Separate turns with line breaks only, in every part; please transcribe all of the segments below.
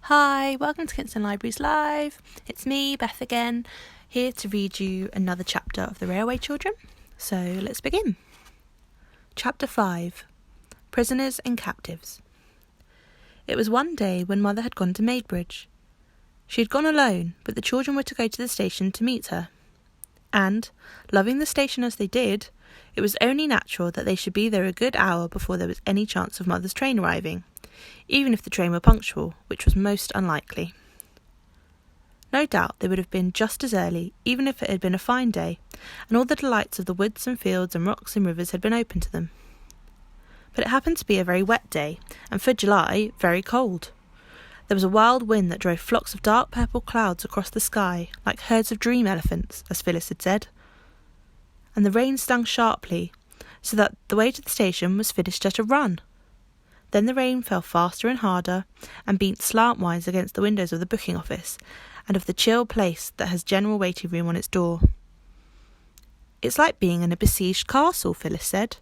Hi, welcome to Kingston Libraries Live. It's me, Beth again, here to read you another chapter of The Railway Children. So let's begin. Chapter 5, Prisoners and Captives. It was one day when Mother had gone to Maidbridge. She had gone alone, but the children were to go to the station to meet her. And, loving the station as they did, it was only natural that they should be there a good hour before there was any chance of Mother's train arriving, even if the train were punctual, which was most unlikely. No doubt they would have been just as early, even if it had been a fine day, and all the delights of the woods and fields and rocks and rivers had been open to them. But it happened to be a very wet day, and for July, very cold. There was a wild wind that drove flocks of dark purple clouds across the sky, like herds of dream elephants, as Phyllis had said. And the rain stung sharply, so that the way to the station was finished at a run. Then the rain fell faster and harder, and beat slantwise against the windows of the booking office, and of the chill place that has general waiting room on its door. "It's like being in a besieged castle," Phyllis said.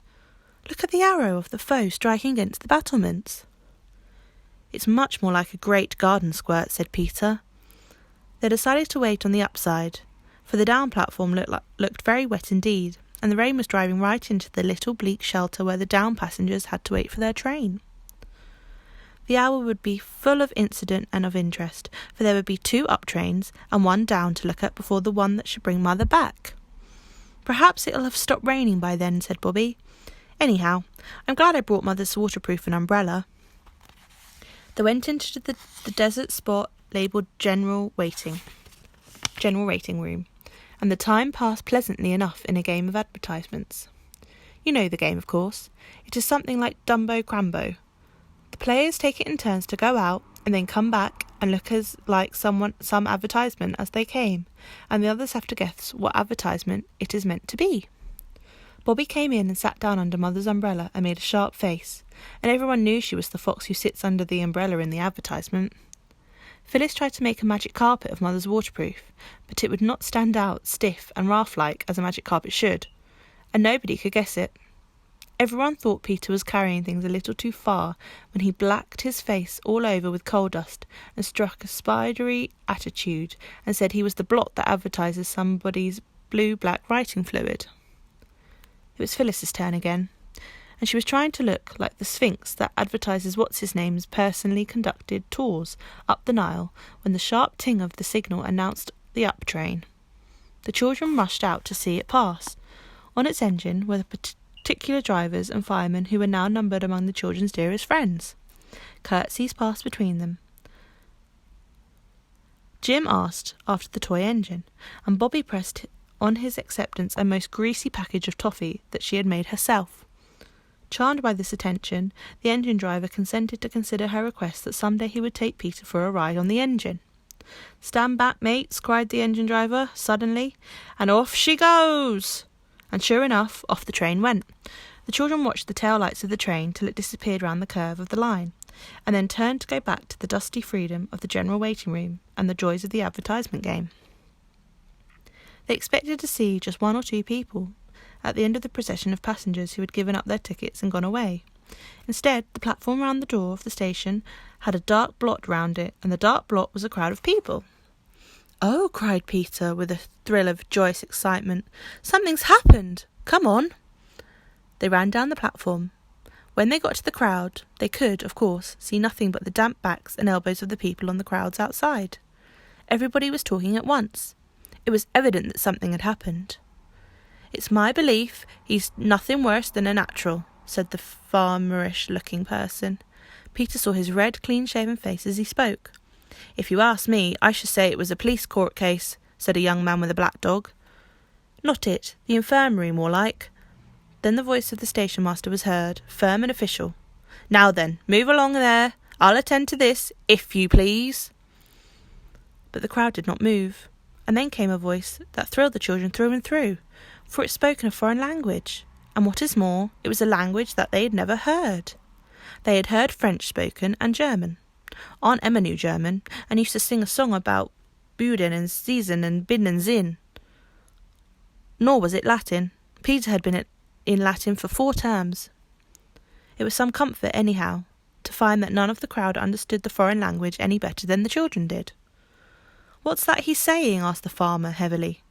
"Look at the arrow of the foe striking against the battlements." "It's much more like a great garden squirt," said Peter. They decided to wait on the upside, for the down platform looked very wet indeed, and the rain was driving right into the little bleak shelter where the down passengers had to wait for their train. The hour would be full of incident and of interest, for there would be 2 up trains and 1 down to look at before the one that should bring Mother back. "Perhaps it'll have stopped raining by then," said Bobby. "Anyhow, I'm glad I brought Mother's waterproof and umbrella." They went into the desert spot labelled General Waiting Room, and the time passed pleasantly enough in a game of advertisements. You know the game, of course. It is something like Dumbo Crambo. The players take it in turns to go out and then come back and look as like some advertisement as they came, and the others have to guess what advertisement it is meant to be. Bobby came in and sat down under Mother's umbrella and made a sharp face, and everyone knew she was the fox who sits under the umbrella in the advertisement. Phyllis tried to make a magic carpet of Mother's waterproof, but it would not stand out stiff and raft-like as a magic carpet should, and nobody could guess it. Everyone thought Peter was carrying things a little too far when he blacked his face all over with coal dust and struck a spidery attitude and said he was the blot that advertises somebody's blue-black writing fluid. It was Phyllis's turn again, and she was trying to look like the Sphinx that advertises what's-his-name's personally conducted tours up the Nile when the sharp ting of the signal announced the up train. The children rushed out to see it pass. On its engine were the particular drivers and firemen who were now numbered among the children's dearest friends. Curtsies passed between them. Jim asked after the toy engine, and Bobby pressed on his acceptance a most greasy package of toffee that she had made herself. Charmed by this attention, the engine driver consented to consider her request that some day he would take Peter for a ride on the engine. "Stand back, mates," cried the engine driver suddenly, "and off she goes!" And sure enough, off the train went. The children watched the tail lights of the train till it disappeared round the curve of the line, and then turned to go back to the dusty freedom of the general waiting room and the joys of the advertisement game. They expected to see just 1 or 2 people at the end of the procession of passengers who had given up their tickets and gone away. Instead, the platform round the door of the station had a dark blot round it, and the dark blot was a crowd of people. "Oh," cried Peter, with a thrill of joyous excitement. "Something's happened! Come on!" They ran down the platform. When they got to the crowd, they could, of course, see nothing but the damp backs and elbows of the people on the crowds outside. Everybody was talking at once. It was evident that something had happened. "It's my belief he's nothing worse than a natural," said the farmerish-looking person. Peter saw his red, clean-shaven face as he spoke. "If you ask me, I should say it was a police court case," said a young man with a black dog. "Not it, the infirmary, more like." Then the voice of the station master was heard, firm and official. "Now then, move along there. I'll attend to this, if you please." But the crowd did not move, and then came a voice that thrilled the children through and through, for it spoke in a foreign language, and what is more, it was a language that they had never heard. They had heard French spoken and German. Aunt Emma knew German, and used to sing a song about Buden and Season and Bin and Zin. Nor was it Latin. Peter had been in Latin for 4 terms. It was some comfort, anyhow. to find that none of the crowd understood the foreign language any better than the children did. "What's that he's saying?" asked the farmer heavily.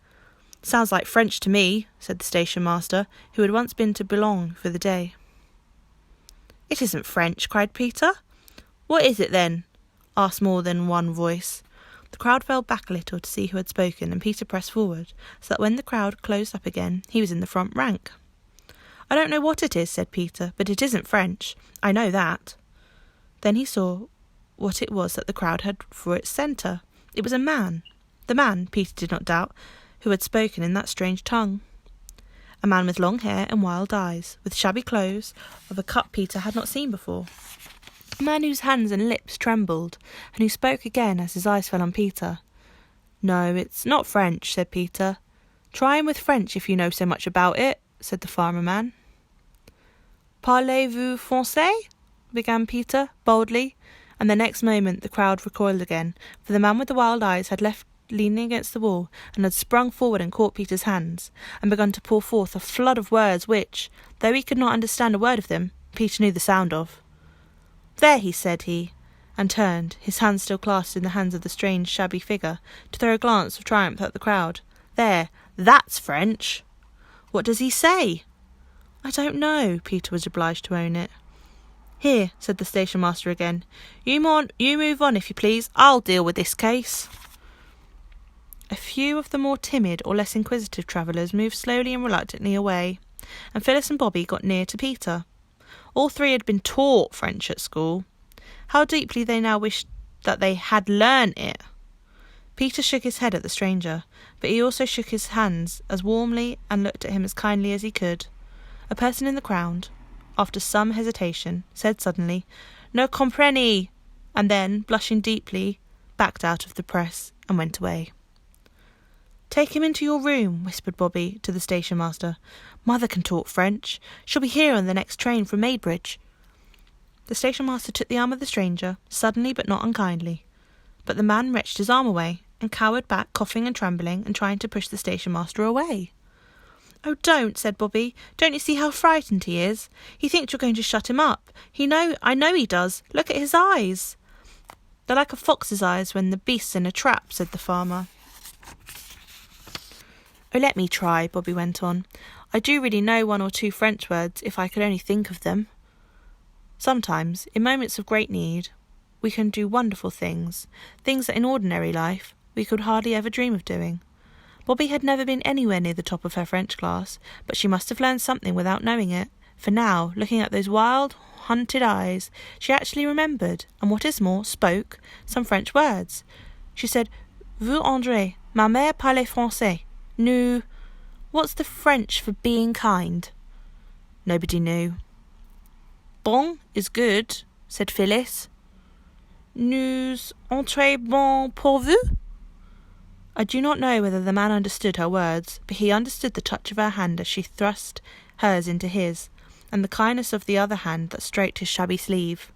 "Sounds like French to me," said the station master, who had once been to Boulogne for the day. "It isn't French," cried Peter. "What is it then?" asked more than one voice. The crowd fell back a little to see who had spoken, and Peter pressed forward, so that when the crowd closed up again, he was in the front rank. "I don't know what it is," said Peter, "but it isn't French. I know that." Then he saw what it was that the crowd had for its centre. It was a man. The man, Peter did not doubt, who had spoken in that strange tongue. A man with long hair and wild eyes, with shabby clothes of a cut Peter had not seen before. A man whose hands and lips trembled, and who spoke again as his eyes fell on Peter. "No, it's not French," said Peter. "Try him with French if you know so much about it," said the farmer man. "Parlez-vous français?" began Peter, boldly, and the next moment the crowd recoiled again, for the man with the wild eyes had left leaning against the wall, and had sprung forward and caught Peter's hands, and begun to pour forth a flood of words which, though he could not understand a word of them, Peter knew the sound of. "There," said he, and turned, his hands still clasped in the hands of the strange, shabby figure, to throw a glance of triumph at the crowd. "There, that's French." "What does he say?" "I don't know," Peter was obliged to own it. "Here," said the station master again. You move on, if you please. I'll deal with this case." A few of the more timid or less inquisitive travellers moved slowly and reluctantly away, and Phyllis and Bobby got near to Peter. All three had been taught French at school. How deeply they now wished that they had learned it. Peter shook his head at the stranger, but he also shook his hands as warmly and looked at him as kindly as he could. A person in the crowd, after some hesitation, said suddenly, "No comprenez," and then, blushing deeply, backed out of the press and went away. "Take him into your room," whispered Bobby to the station master. "Mother can talk French. She'll be here on the next train from Maidbridge." The station master took the arm of the stranger, suddenly but not unkindly. But the man wrenched his arm away, and cowered back, coughing and trembling, and trying to push the station master away. "Oh, don't," said Bobby. "Don't you see how frightened he is? He thinks you're going to shut him up. I know he does. Look at his eyes." "They're like a fox's eyes when the beast's in a trap," said the farmer. "Oh, let me try," Bobby went on. "I do really know one or two French words, if I could only think of them. Sometimes, in moments of great need, we can do wonderful things that in ordinary life we could hardly ever dream of doing." Bobby had never been anywhere near the top of her French class, but she must have learned something without knowing it, for now, looking at those wild, hunted eyes, she actually remembered, and what is more, spoke, some French words. She said, "Vous André, ma mère parle français. Nous..." "What's the French for being kind?" Nobody knew. "Bon is good," said Phyllis. "Nous entrez bon pour vous?" I do not know whether the man understood her words, but he understood the touch of her hand as she thrust hers into his, and the kindness of the other hand that stroked his shabby sleeve.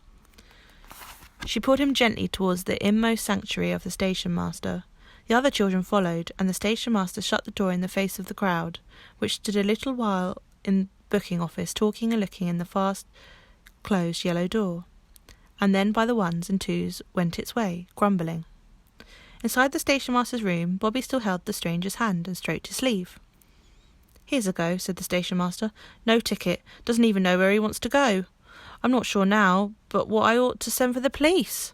She pulled him gently towards the inmost sanctuary of the station master. The other children followed, and the station master shut the door in the face of the crowd, which stood a little while in the booking office, talking and looking in the fast-closed yellow door, and then by the ones and twos went its way, grumbling. Inside the station master's room, Bobby still held the stranger's hand and stroked his sleeve. "Here's a go," said the station master. "No ticket. Doesn't even know where he wants to go. I'm not sure now, but what I ought to send for the police."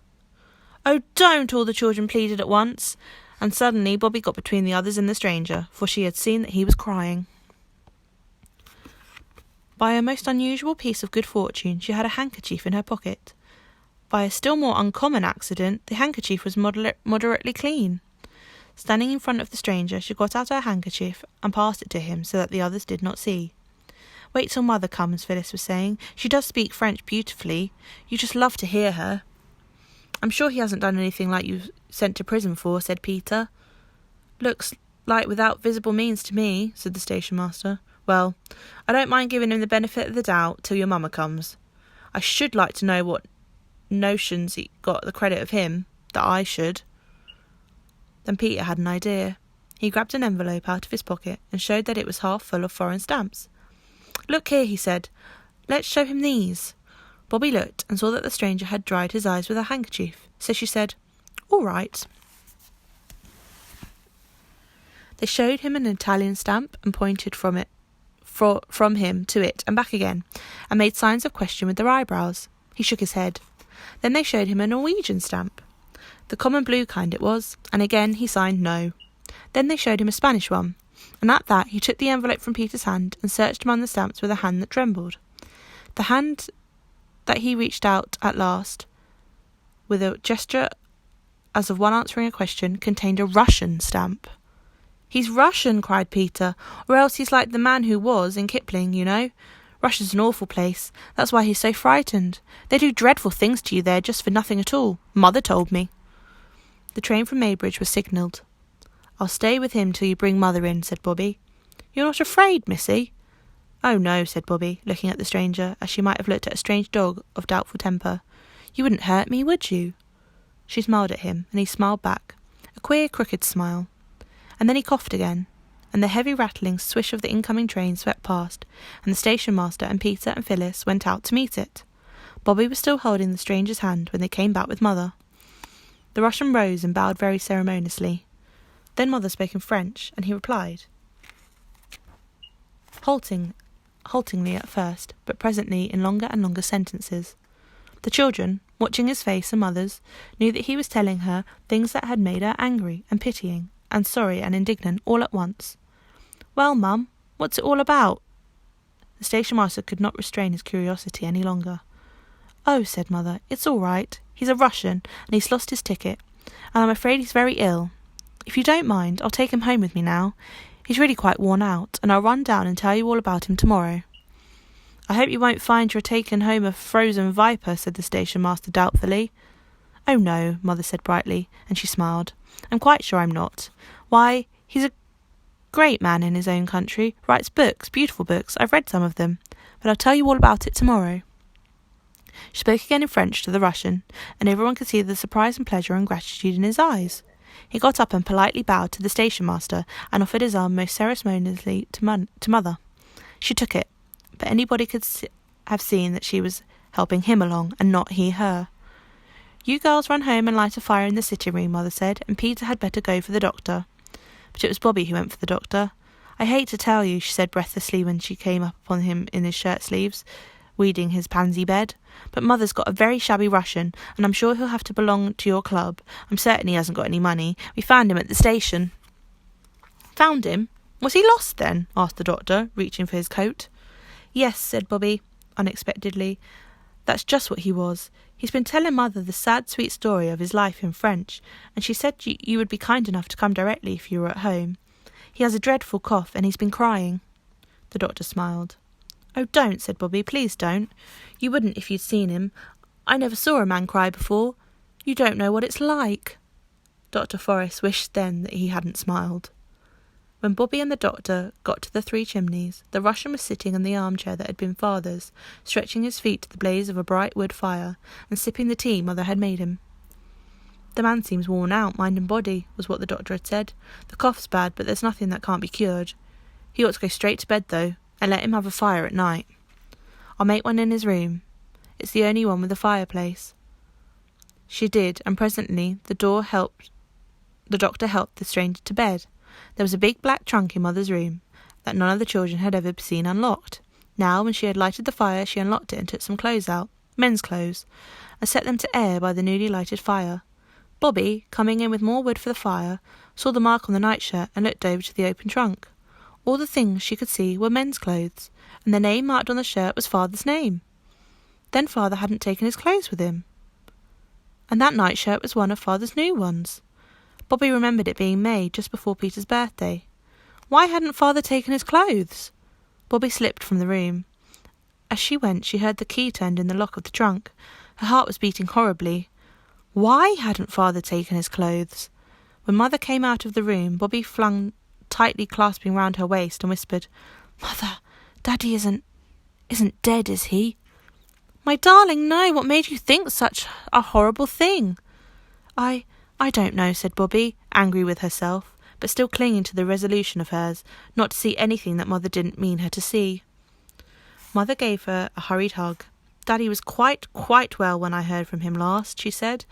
"Oh, don't!" all the children pleaded at once, and suddenly Bobby got between the others and the stranger, for she had seen that he was crying. By a most unusual piece of good fortune, she had a handkerchief in her pocket. By a still more uncommon accident, the handkerchief was moderately clean. Standing in front of the stranger, she got out her handkerchief and passed it to him so that the others did not see. "Wait till Mother comes," Phyllis was saying. "She does speak French beautifully. You just love to hear her." "I'm sure he hasn't done anything like you sent to prison for," said Peter. "Looks like without visible means to me," said the station master. "Well, I don't mind giving him the benefit of the doubt till your mamma comes. I should like to know what notions he got the credit of him, that I should." Then Peter had an idea. He grabbed an envelope out of his pocket and showed that it was half full of foreign stamps. "Look here," he said. "Let's show him these. Bobby looked and saw that the stranger had dried his eyes with a handkerchief, so she said, "All right." They showed him an Italian stamp and pointed from him to it and back again, and made signs of question with their eyebrows. He shook his head. Then they showed him a Norwegian stamp. The common blue kind it was, and again he signed no. Then they showed him a Spanish one, and at that he took the envelope from Peter's hand and searched among the stamps with a hand that trembled. The hand that he reached out at last, with a gesture as of one answering a question, contained a Russian stamp. "He's Russian," cried Peter, "or else he's like the man who was, in Kipling, you know. Russia's an awful place. That's why he's so frightened. They do dreadful things to you there just for nothing at all. Mother told me." The train from Maybridge was signalled. "I'll stay with him till you bring Mother in," said Bobby. "You're not afraid, Missy?" "Oh, no," said Bobby, looking at the stranger, as she might have looked at a strange dog of doubtful temper. "You wouldn't hurt me, would you?" She smiled at him, and he smiled back, a queer, crooked smile. And then he coughed again, and the heavy rattling swish of the incoming train swept past, and the station master and Peter and Phyllis went out to meet it. Bobby was still holding the stranger's hand when they came back with Mother. The Russian rose and bowed very ceremoniously. Then Mother spoke in French, and he replied, haltingly at first, but presently in longer and longer sentences. The children, watching his face and Mother's, knew that he was telling her things that had made her angry and pitying, and sorry and indignant all at once. "Well, Mum, what's it all about?" The station master could not restrain his curiosity any longer. "Oh," said Mother, "it's all right. He's a Russian, and he's lost his ticket, and I'm afraid he's very ill. If you don't mind, I'll take him home with me now. He's really quite worn out, and I'll run down and tell you all about him tomorrow." "I hope you won't find you're taking home a frozen viper," said the station master doubtfully. "Oh, no," Mother said brightly, and she smiled. "I'm quite sure I'm not. Why, he's a great man in his own country, writes books, beautiful books. I've read some of them, but I'll tell you all about it tomorrow." She spoke again in French to the Russian, and everyone could see the surprise and pleasure and gratitude in his eyes. He got up and politely bowed to the station master and offered his arm most ceremoniously to Mother. She took it, but anybody could have seen that she was helping him along, and not he her. "You girls run home and light a fire in the sitting room," Mother said, "and Peter had better go for the doctor." But it was Bobby who went for the doctor. "I hate to tell you," she said breathlessly when she came up upon him in his shirt sleeves, weeding his pansy bed, "but Mother's got a very shabby Russian, and I'm sure he'll have to belong to your club. I'm certain he hasn't got any money. We found him at the station." "Found him? Was he lost then?" asked the doctor, reaching for his coat. "Yes," said Bobby, unexpectedly. "That's just what he was. He's been telling Mother the sad, sweet story of his life in French, and she said you would be kind enough to come directly if you were at home. He has a dreadful cough, and he's been crying." The doctor smiled. "Oh, don't," said Bobby. "Please don't. You wouldn't if you'd seen him. I never saw a man cry before. You don't know what it's like." Dr. Forrest wished then that he hadn't smiled. When Bobby and the doctor got to the Three Chimneys, the Russian was sitting in the armchair that had been Father's, stretching his feet to the blaze of a bright wood fire, and sipping the tea Mother had made him. "The man seems worn out, mind and body," was what the doctor had said. "The cough's bad, but there's nothing that can't be cured. He ought to go straight to bed, though, and let him have a fire at night. I'll make one in his room. It's the only one with a fireplace." She did, and presently the doctor helped the stranger to bed. There was a big black trunk in Mother's room that none of the children had ever seen unlocked. Now, when she had lighted the fire, she unlocked it and took some clothes out, men's clothes, and set them to air by the newly lighted fire. Bobby, coming in with more wood for the fire, saw the mark on the nightshirt and looked over to the open trunk. All the things she could see were men's clothes, and the name marked on the shirt was Father's name. Then Father hadn't taken his clothes with him. And that nightshirt was one of Father's new ones. Bobby remembered it being made just before Peter's birthday. Why hadn't Father taken his clothes? Bobby slipped from the room. As she went, she heard the key turned in the lock of the trunk. Her heart was beating horribly. Why hadn't Father taken his clothes? When Mother came out of the room, Bobby flung tightly clasping round her waist and whispered, "Mother, Daddy isn't dead, is he?" "My darling, no. What made you think such a horrible thing?" I don't know," said Bobby, angry with herself, but still clinging to the resolution of hers not to see anything that Mother didn't mean her to see. Mother gave her a hurried hug. Daddy was quite well when I heard from him last, she said,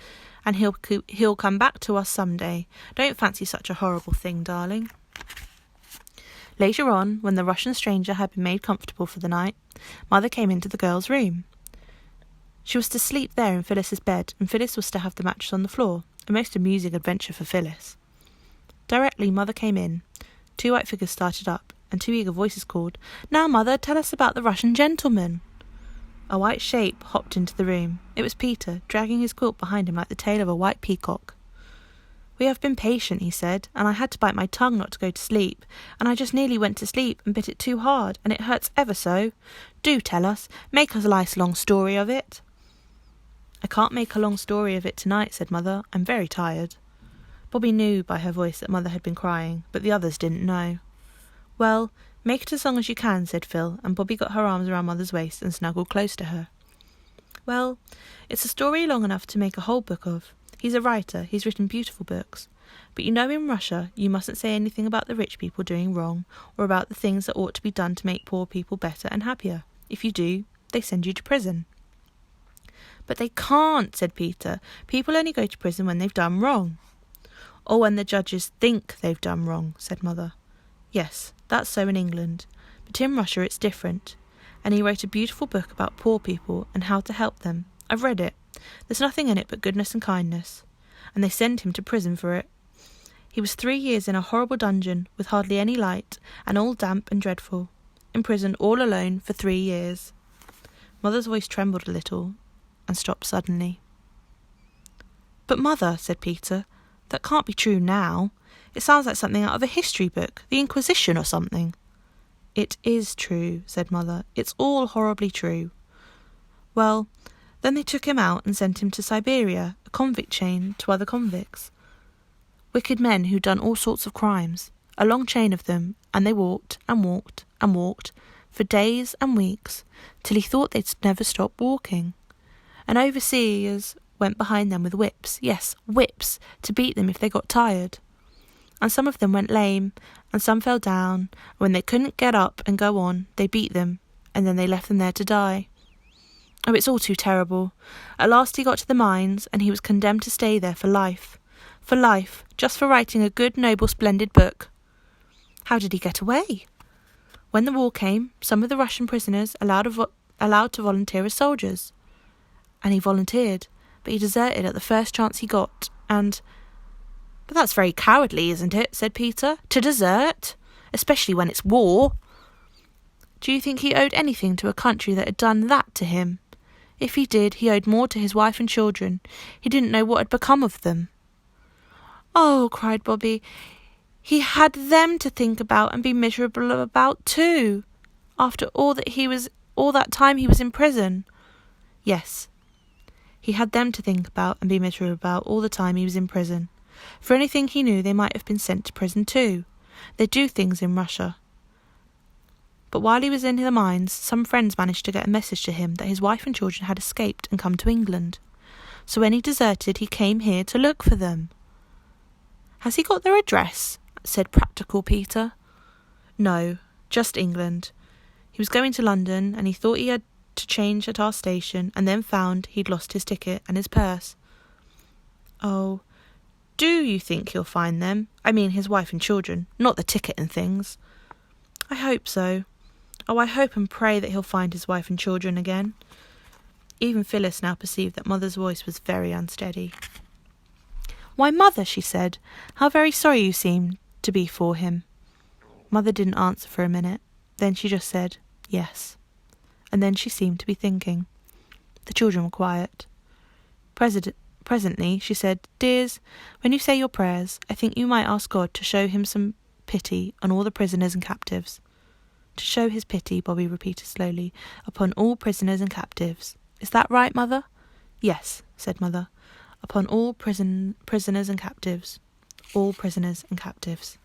and he'll come back to us some day. Don't fancy such a horrible thing, darling. Later on, when the Russian stranger had been made comfortable for the night, Mother came into the girls' room. She was to sleep there in Phyllis's bed, and Phyllis was to have the mattress on the floor, a most amusing adventure for Phyllis. Directly Mother came in, 2 white figures started up, and 2 eager voices called, "Now, Mother, tell us about the Russian gentleman." A white shape hopped into the room. It was Peter, dragging his quilt behind him like the tail of a white peacock. "We have been patient," he said, "and I had to bite my tongue not to go to sleep, and I just nearly went to sleep and bit it too hard, and it hurts ever so. Do tell us, make us a nice long story of it." "I can't make a long story of it tonight," said Mother. "I'm very tired." Bobby knew by her voice that Mother had been crying, but the others didn't know. "Well, make it as long as you can," said Phil, and Bobby got her arms around Mother's waist and snuggled close to her. "Well, it's a story long enough to make a whole book of. He's a writer, he's written beautiful books. But you know in Russia you mustn't say anything about the rich people doing wrong, or about the things that ought to be done to make poor people better and happier. If you do, they send you to prison." "But they can't," said Peter. "People only go to prison when they've done wrong." "Or when the judges think they've done wrong," said Mother. "Yes, that's so in England, but in Russia it's different. And he wrote a beautiful book about poor people and how to help them. I've read it. There's nothing in it but goodness and kindness. And they send him to prison for it. He was 3 years in a horrible dungeon with hardly any light and all damp and dreadful. Imprisoned all alone for 3 years. Mother's voice trembled a little and stopped suddenly. "But Mother," said Peter, "that can't be true now. It sounds like something out of a history book, the Inquisition or something." "It is true," said Mother. "It's all horribly true." "Well, then they took him out and sent him to Siberia, a convict chain to other convicts. Wicked men who'd done all sorts of crimes, a long chain of them, and they walked and walked and walked for days and weeks, till he thought they'd never stop walking. And overseers went behind them with whips, yes, whips, to beat them if they got tired. And some of them went lame, and some fell down, and when they couldn't get up and go on, they beat them, and then they left them there to die. Oh, it's all too terrible. At last he got to the mines, and he was condemned to stay there for life. For life, just for writing a good, noble, splendid book." "How did he get away?" "When the war came, some of the Russian prisoners allowed to volunteer as soldiers. And he volunteered, but he deserted at the first chance he got, and—" "But that's very cowardly, isn't it?" said Peter. "To desert? Especially when it's war." "Do you think he owed anything to a country that had done that to him? If he did, he owed more to his wife and children. He didn't know what had become of them." "Oh," cried Bobby, "he had them to think about and be miserable about too, after all that time he was in prison." "Yes, he had them to think about and be miserable about all the time he was in prison. For anything he knew, they might have been sent to prison too. They do things in Russia. But while he was in the mines, some friends managed to get a message to him that his wife and children had escaped and come to England. So when he deserted, he came here to look for them." "Has he got their address?" said practical Peter. "No, just England. He was going to London, and he thought he had to change at our station, and then found he'd lost his ticket and his purse." "Oh, do you think he'll find them? I mean his wife and children, not the ticket and things." "I hope so. Oh, I hope and pray that he'll find his wife and children again." Even Phyllis now perceived that Mother's voice was very unsteady. "Why, Mother," she said, "how very sorry you seem to be for him." Mother didn't answer for a minute. Then she just said, "Yes." And then she seemed to be thinking. The children were quiet. Presently she said, "Dears, when you say your prayers, I think you might ask God to show him some pity on all the prisoners and captives." "To show his pity," Bobby repeated slowly, "upon all prisoners and captives. Is that right, Mother?" "Yes," said Mother, "upon all prisoners and captives. All prisoners and captives."